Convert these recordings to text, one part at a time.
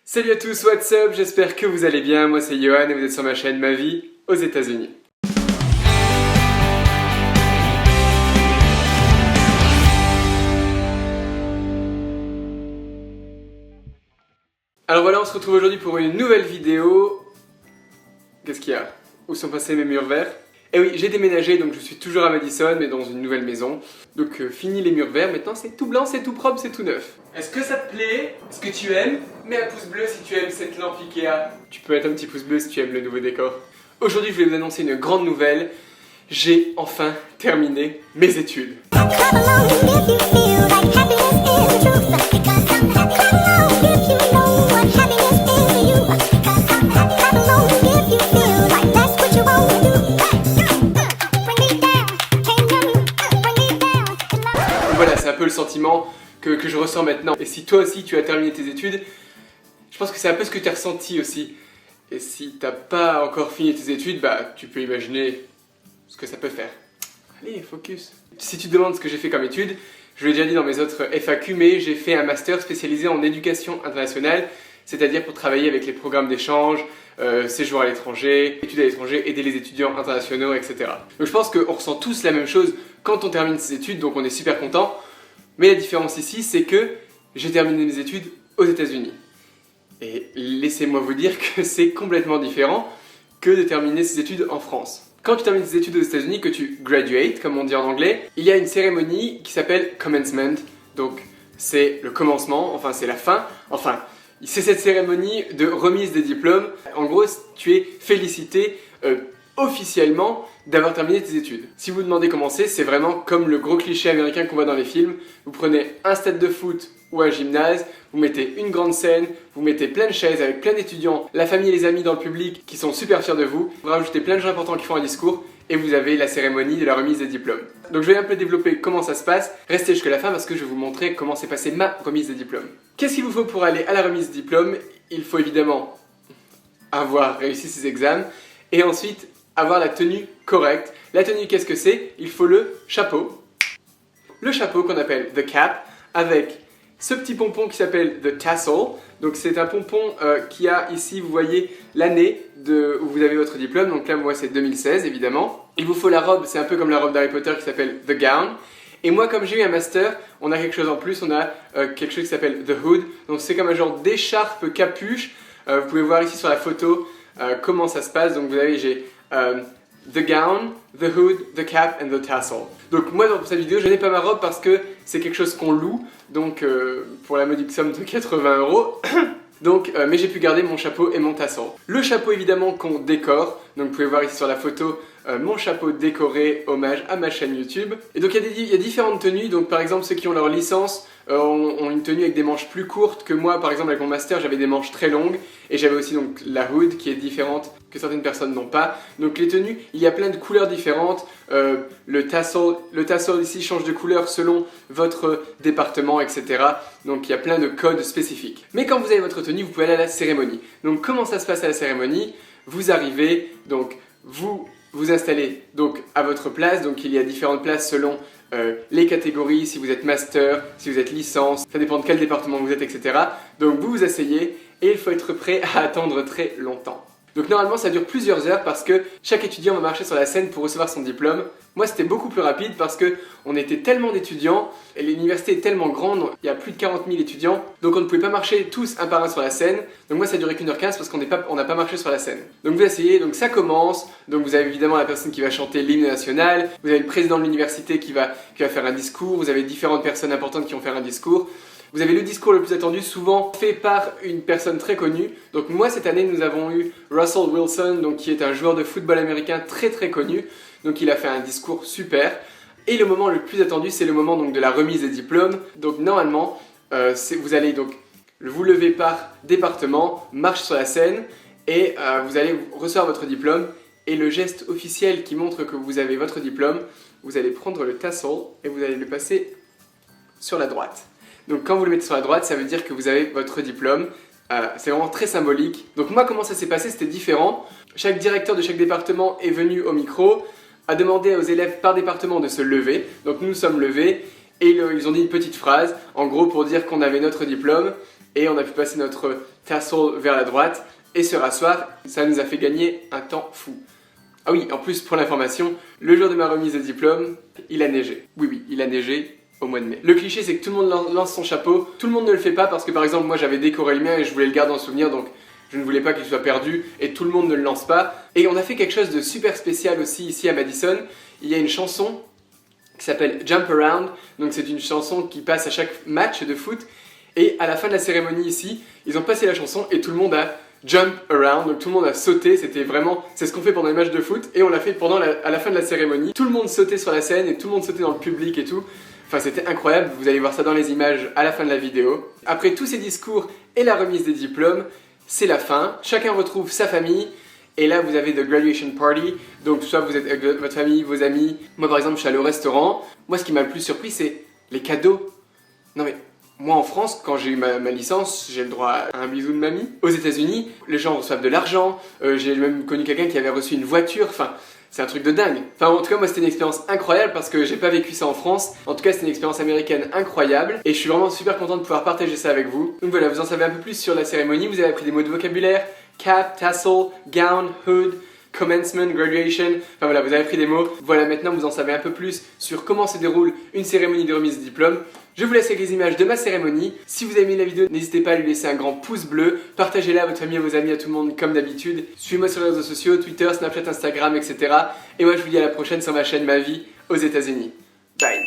Salut à tous, what's up? J'espère que vous allez bien, moi c'est Johan et vous êtes sur ma chaîne Ma Vie aux États-Unis. Alors voilà, on se retrouve aujourd'hui pour une nouvelle vidéo. Qu'est-ce qu'il y a? Où sont passés mes murs verts? Eh oui, j'ai déménagé, donc je suis toujours à Madison, mais dans une nouvelle maison. Donc fini les murs verts, maintenant c'est tout blanc, c'est tout propre, c'est tout neuf. Est-ce que ça te plaît? Est-ce que tu aimes? Mets un pouce bleu si tu aimes cette lampe Ikea. Tu peux mettre un petit pouce bleu si tu aimes le nouveau décor. Aujourd'hui, je voulais vous annoncer une grande nouvelle. J'ai enfin terminé mes études. Voilà, c'est un peu le sentiment que je ressens maintenant. Et si toi aussi tu as terminé tes études, je pense que c'est un peu ce que tu as ressenti aussi. Et si t'as pas encore fini tes études, bah tu peux imaginer ce que ça peut faire. Allez, focus. Si tu te demandes ce que j'ai fait comme études, je l'ai déjà dit dans mes autres FAQ, mais j'ai fait un master spécialisé en éducation internationale, c'est-à-dire pour travailler avec les programmes d'échange, séjour à l'étranger, études à l'étranger, aider les étudiants internationaux, etc. Donc je pense qu'on ressent tous la même chose quand on termine ses études, donc on est super content. Mais la différence ici, c'est que j'ai terminé mes études aux États-Unis. Et laissez-moi vous dire que c'est complètement différent que de terminer ses études en France. Quand tu termines tes études aux États-Unis, que tu graduate, comme on dit en anglais, il y a une cérémonie qui s'appelle commencement. Donc c'est le commencement, enfin c'est la fin, enfin c'est cette cérémonie de remise des diplômes. En gros, tu es félicité officiellement d'avoir terminé tes études. Si vous vous demandez comment c'est vraiment comme le gros cliché américain qu'on voit dans les films. Vous prenez un stade de foot ou un gymnase, vous mettez une grande scène, vous mettez plein de chaises avec plein d'étudiants, la famille et les amis dans le public qui sont super fiers de vous, vous rajoutez plein de gens importants qui font un discours et vous avez la cérémonie de la remise des diplômes. Donc je vais un peu développer comment ça se passe, restez jusqu'à la fin parce que je vais vous montrer comment s'est passée ma remise des diplômes. Qu'est-ce qu'il vous faut pour aller à la remise des diplômes? Il faut évidemment avoir réussi ses examens et ensuite avoir la tenue correcte. La tenue, qu'est-ce que c'est? Il faut le chapeau. Le chapeau qu'on appelle the cap, avec ce petit pompon qui s'appelle the tassel. Donc c'est un pompon qui a ici, vous voyez, l'année où vous avez votre diplôme. Donc là, moi, c'est 2016, évidemment. Il vous faut la robe, c'est un peu comme la robe d'Harry Potter qui s'appelle the gown. Et moi, comme j'ai eu un master, on a quelque chose en plus, on a quelque chose qui s'appelle the hood. Donc c'est comme un genre d'écharpe capuche. Vous pouvez voir ici sur la photo comment ça se passe. Donc vous avez, j'ai the gown, the hood, the cap and the tassel. Donc moi dans cette vidéo je n'ai pas ma robe parce que c'est quelque chose qu'on loue, donc pour la modique somme de 80 €. Donc, mais j'ai pu garder mon chapeau et mon tassel. Le chapeau évidemment qu'on décore, donc vous pouvez voir ici sur la photo mon chapeau décoré, hommage à ma chaîne YouTube. Et donc il y a différentes tenues, donc par exemple ceux qui ont leur licence ont une tenue avec des manches plus courtes que moi, par exemple avec mon master j'avais des manches très longues et j'avais aussi donc la hood qui est différente que certaines personnes n'ont pas. Donc les tenues, il y a plein de couleurs différentes, le tassel ici change de couleur selon votre département, etc. Donc il y a plein de codes spécifiques. Mais quand vous avez votre tenue, vous pouvez aller à la cérémonie. Donc comment ça se passe à la cérémonie? Vous arrivez, donc vous installez donc à votre place, donc il y a différentes places selon les catégories, si vous êtes master, si vous êtes licence, ça dépend de quel département vous êtes, etc. Donc vous vous asseyez et il faut être prêt à attendre très longtemps. Donc normalement ça dure plusieurs heures parce que chaque étudiant va marcher sur la scène pour recevoir son diplôme. Moi c'était beaucoup plus rapide parce que on était tellement d'étudiants et l'université est tellement grande, il y a plus de 40 000 étudiants, donc on ne pouvait pas marcher tous un par un sur la scène. Donc moi ça a duré qu'1h15 parce qu'on n'a pas marché sur la scène. Donc vous asseyez, donc ça commence, donc vous avez évidemment la personne qui va chanter l'hymne national, vous avez le président de l'université qui va faire un discours, vous avez différentes personnes importantes qui vont faire un discours. Vous avez le discours le plus attendu, souvent fait par une personne très connue. Donc moi cette année nous avons eu Russell Wilson, donc, qui est un joueur de football américain très très connu. Donc il a fait un discours super. Et le moment le plus attendu c'est le moment donc, de la remise des diplômes. Donc normalement vous allez donc vous lever par département, marche sur la scène et vous allez recevoir votre diplôme. Et le geste officiel qui montre que vous avez votre diplôme, vous allez prendre le tassel et vous allez le passer sur la droite. Donc quand vous le mettez sur la droite, ça veut dire que vous avez votre diplôme. C'est vraiment très symbolique. Donc moi, comment ça s'est passé? C'était différent. Chaque directeur de chaque département est venu au micro, a demandé aux élèves par département de se lever. Donc nous sommes levés et ils ont dit une petite phrase, en gros pour dire qu'on avait notre diplôme et on a pu passer notre tassel vers la droite et se rasseoir. Ça nous a fait gagner un temps fou. Ah oui, en plus pour l'information, le jour de ma remise de diplôme, il a neigé. Oui, il a neigé au mois de mai. Le cliché c'est que tout le monde lance son chapeau, tout le monde ne le fait pas parce que par exemple moi j'avais décoré le mien et je voulais le garder en souvenir donc je ne voulais pas qu'il soit perdu et tout le monde ne le lance pas. Et on a fait quelque chose de super spécial aussi ici à Madison. Il y a une chanson qui s'appelle Jump Around, donc c'est une chanson qui passe à chaque match de foot et à la fin de la cérémonie ici, ils ont passé la chanson et tout le monde a jump around, donc tout le monde a sauté, c'était vraiment, c'est ce qu'on fait pendant les matchs de foot et on l'a fait à la fin de la cérémonie. Tout le monde sautait sur la scène et tout le monde sautait dans le public et tout. Enfin c'était incroyable, vous allez voir ça dans les images à la fin de la vidéo. Après tous ces discours et la remise des diplômes, c'est la fin, chacun retrouve sa famille et là vous avez the graduation party, donc soit vous êtes avec votre famille, vos amis. Moi par exemple je suis allé au restaurant, moi ce qui m'a le plus surpris c'est les cadeaux. Non mais moi en France, quand j'ai eu ma licence, j'ai le droit à un bisou de mamie. Aux États-Unis, les gens reçoivent de l'argent, j'ai même connu quelqu'un qui avait reçu une voiture, enfin c'est un truc de dingue. Enfin en tout cas moi c'était une expérience incroyable parce que j'ai pas vécu ça en France. En tout cas c'était une expérience américaine incroyable et je suis vraiment super content de pouvoir partager ça avec vous. Donc voilà, vous en savez un peu plus sur la cérémonie, vous avez appris des mots de vocabulaire, cap, tassel, gown, hood, commencement, graduation, enfin voilà, vous avez appris des mots. Voilà, maintenant vous en savez un peu plus sur comment se déroule une cérémonie de remise de diplôme. Je vous laisse avec les images de ma cérémonie. Si vous avez aimé la vidéo, n'hésitez pas à lui laisser un grand pouce bleu. Partagez-la à votre famille, à vos amis, à tout le monde comme d'habitude. Suivez-moi sur les réseaux sociaux, Twitter, Snapchat, Instagram, etc. Et moi je vous dis à la prochaine sur ma chaîne Ma Vie aux États-Unis. Bye.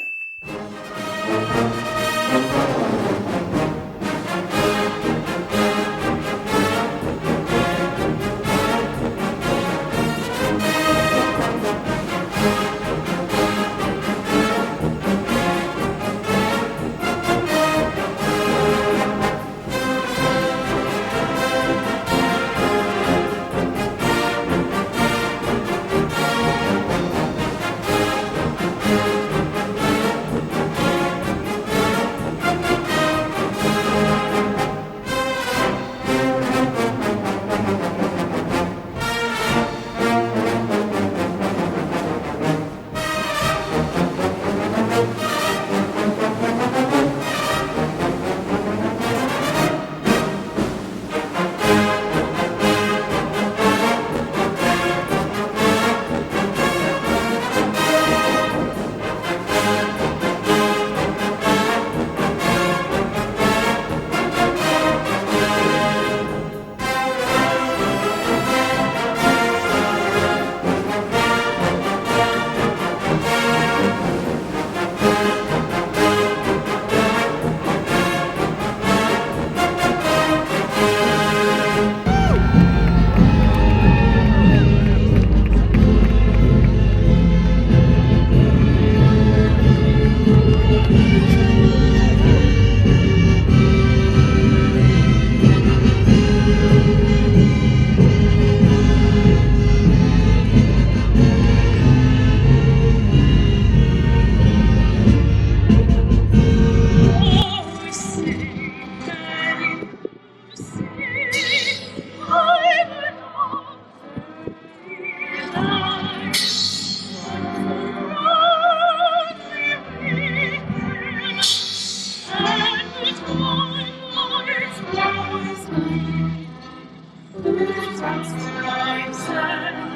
That's what I said.